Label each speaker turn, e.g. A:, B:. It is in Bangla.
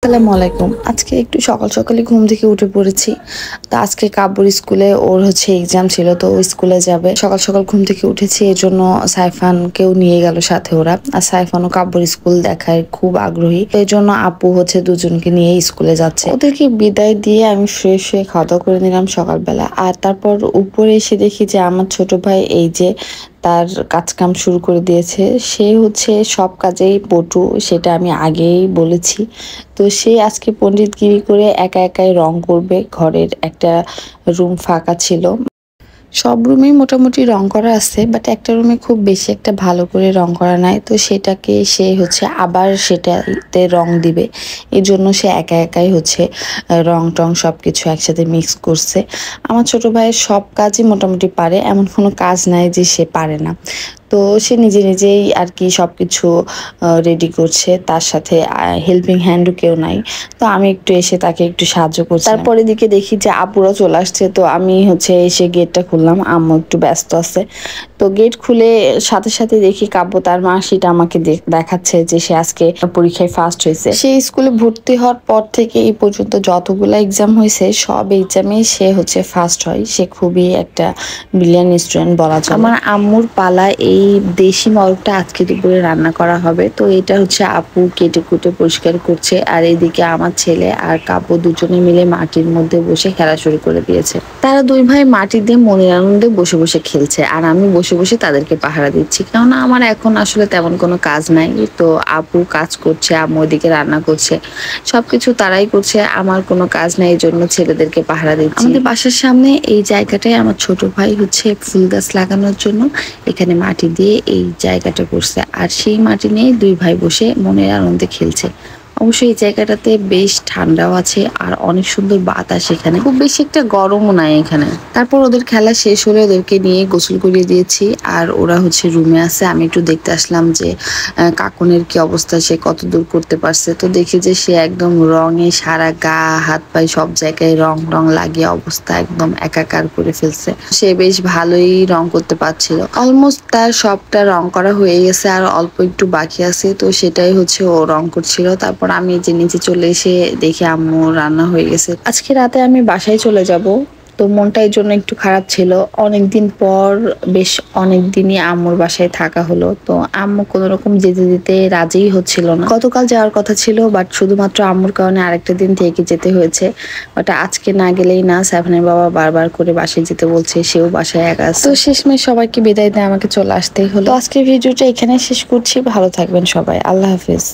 A: আসসালামু আলাইকুম। আজকে একটু সকাল সকালই ঘুম থেকে উঠে পড়েছি। তো আজকে কাব্বুর স্কুলে ওর এক্সাম ছিল, তো ও স্কুলে যাবে। সকাল সকাল ঘুম থেকে উঠেছি, এর জন্য সাইফানকেও নিয়ে গেল সাথে ওরা। আর সাইফানও কাব্বুর স্কুল দেখায় খুব আগ্রহী, তো এই জন্য আপু দুজনকে নিয়ে স্কুলে যাচ্ছে। ওদেরকে বিদায় দিয়ে আমি ফ্রেশ হয়ে খাওয়া দাওয়া করে নিলাম সকালবেলা। আর তারপর উপরে এসে দেখি যে আমার ছোট ভাই এই যে তার কাজকাম শুরু করে দিয়েছে। সে সব কাজেই পটু, সেটা আমি আগেই বলেছি। তো সে আজকে পণ্ডিতগিরি করে একা একাই রং করবে। ঘরের একটা রুম ফাঁকা ছিল, সব রুমেই মোটামুটি রং করা আছে, বাট একটা রুমে খুব বেশি একটা ভালো করে রং করা নাই। তো সেটাকে সে আবার সেটাতে রং দিবে। এই জন্য সে একা একাই রং টং সব কিছু একসাথে মিক্স করছে। আমার ছোট ভাইয়ের সব কাজই মোটামুটি পারে, এমন কোনো কাজ নাই যে সে পারে না। তো সে নিজে নিজেই আর কি সব কিছু রেডি করছে, তার সাথে হেল্পিং হ্যান্ডও কেউ নাই। তো আমি একটু এসে তাকে একটু সাহায্য করছি। তারপরে দিকে দেখি যে আপুরা চলে আসছে, তো আমি এসে গেটটা খুললাম। আম্মু একটু ব্যস্ত আছে, তো গেট খুলে সাথে সাথে দেখি কাব্য তার মার্কশিট আমাকে দেখাচ্ছে যে সে আজকে পরীক্ষায় ফার্স্ট হয়েছে। সে স্কুলে ভর্তি হওয়ার পর থেকে এই পর্যন্ত যতগুলো এক্সাম হয়েছে সব এক্সামে সে ফার্স্ট হয়। সে খুবই একটা ব্রিলিয়ান্ট স্টুডেন্ট বলা যায়। আমার আম্মুর পালা এই দেশি মরগটা আজকে দুপুরে রান্না করা হবে। তো এটা আপু কেটে কুটে পরিষ্কার করছে, আর এদিকে আমার ছেলে আর কাব্য দুজনে মিলে মাটির মধ্যে বসে খেলা শুরু করে দিয়েছে। তারা দুই ভাই মাটি দিয়ে মনের আনন্দে বসে বসে খেলছে, আর আমি বসে বসে তাদেরকে পাহারা দিচ্ছি, কেননা আমার এখন আসলে তেমন কোনো কাজ নাই। তো আপু কাজ করছে, আম্মু ওইদিকে রান্না করছে, সবকিছু তারাই করছে, আমার কোনো কাজ নাই, এই জন্য ছেলেদেরকে পাহারা দিচ্ছি। আমাদের বাসার সামনে এই জায়গাটায় আমার ছোট ভাই ফুল গাছ লাগানোর জন্য এখানে মাটি দিয়ে এই জায়গাটা করছে, আর সেই মাটি নিয়ে দুই ভাই বসে মনের আনন্দে খেলছে। অবশ্যই এই জায়গাটাতে বেশ ঠান্ডাও আছে, আর অনেক সুন্দর বাতাস, এখানে খুব বেশি একটা গরমও নাই এখানে। তারপর ওদের খেলা শেষ হলে ওদেরকে নিয়ে গোসল করিয়ে দিয়েছি, আর ওরা রুমে আছে। আমি একটু দেখতে আসলাম যে কাকনের কি অবস্থা, সে কত দূর করতে পারছে। তো দেখি যে সে একদম রঙে সারা গা হাত পায়ে সব জায়গায় রং টং লাগিয়ে অবস্থা একদম একাকার করে ফেলছে। সে বেশ ভালোই রং করতে পারছিল, অলমোস্ট তার সবটা রং করা হয়ে গেছে, আর অল্প একটু বাকি আছে। তো সেটাই ও রং করছিল। তারপর আমি যে নিচে চলে এসে দেখি আম্মু রান্না হয়ে গেছে। আজকে রাতে আমি বাসায় চলে যাব, তো মনটা এই জন্য একটু খারাপ ছিল। অনেকদিন পর বেশ অনেকদিনই আম্মুর বাসায় থাকা হলো, তো আম্মু কোনো রকম যেতে দিতে রাজিই হচ্ছিল না। গতকাল যাওয়ার কথা ছিল, বাট শুধুমাত্র আম্মুর কারণে আরেকটা দিন থেকে যেতে হয়েছে। বাট আজকে না গেলেই না, সাইফানের বাবা বারবার করে বাসায় যেতে বলছে, সেও বাসায় একা আছে। তো শেষমেশ সবাইকে বিদায় দিয়ে আমাকে চলে আসতেই হলো। আজকের ভিডিওটা এখানে শেষ করছি। ভালো থাকবেন সবাই, আল্লাহ হাফিজ।